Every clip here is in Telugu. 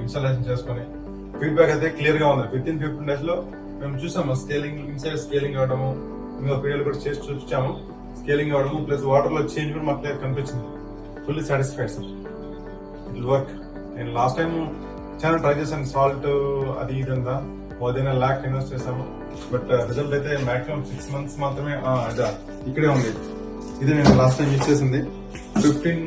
ఇన్స్టాలేషన్ చేసుకుని ఫీడ్బ్యాక్ అయితే క్లియర్ గా ఉంది. విత్ ఇన్ 15 days లో మేము చూసాము స్కేలింగ్, ఇన్సైడ్ స్కేలింగ్ అవడము, ఇంకా పీరియడ్ కూడా చేసి చూపించాము. స్కేలింగ్ అవడము ప్లస్ వాటర్ లో చేంజ్ కూడా మాకు క్లియర్ కనిపించింది. Fully satisfied sir, it will work. నేను లాస్ట్ టైం చాలా ట్రై చేశాను, సాల్ట్ అది ఇదంతా మోర్ దెన్ $1 ఇన్వెస్ట్ చేశాము. బట్ రిజల్ట్ అయితే మాక్సిమం 6 months మాత్రమే. ఇక్కడే ఉంది, ఇది నేను లాస్ట్ టైం యూజ్ చేసింది. 15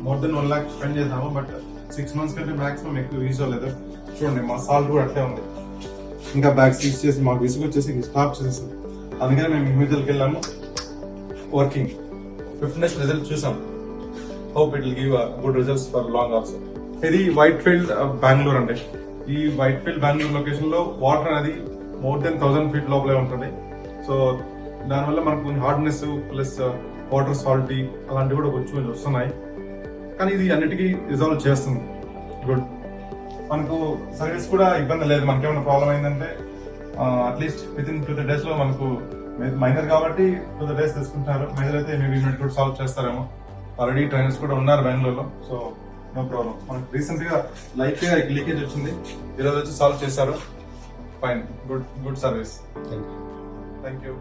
మోర్ దెన్ $1 స్పెండ్ చేసాము, బట్ 6 months కంటే మాక్సిమం ఎక్కువ యూజ్ అవ్వలేదు. చూడండి మా సాల్ట్ కూడా అట్లే ఉంది. ఇంకా బ్యాగ్స్ యూజ్ చేసి మాకు విసుగు వచ్చేసి స్టాప్ చేసేసాం. అందుకని మేము ఇమీడియట్కి వెళ్ళాము. వర్కింగ్ 15 days రిజల్ట్ చూసాం. Hope it will give good results for long also. ఇది వైట్ ఫీల్డ్ బెంగళూరు అండి. ఈ వైట్ ఫీల్డ్ బెంగళూరు లొకేషన్ లో వాటర్ అనేది మోర్ దెన్ 1000 feet లోపలే ఉంటుంది. సో దానివల్ల మనకు కొంచెం హార్డ్నెస్ ప్లస్ వాటర్ సాల్టీ అలాంటివి కూడా కొంచెం వస్తున్నాయి. కానీ ఇది అన్నిటికీ రిజాల్వ్ చేస్తుంది. గుడ్. మనకు సర్వీస్ కూడా ఇబ్బంది లేదు. మనకేమైనా ప్రాబ్లం అయిందంటే అట్లీస్ట్ విత్ ఇన్ 2-3 days లో మనకు మైనర్ కాబట్టి 2-3 days తీసుకుంటారు. మేజర్ అయితే మేబీ మినిట్ కూడా సాల్వ్ చేస్తారేమో. ఆల్రెడీ ట్రైనర్స్ కూడా ఉన్నారు బెంగళూరులో, సో నో ప్రాబ్లం. మనకు రీసెంట్ గా లైట్ గా లీకేజ్ వచ్చింది, ఈరోజు వచ్చి సాల్వ్ చేశారు. Fine, good service. Thank you.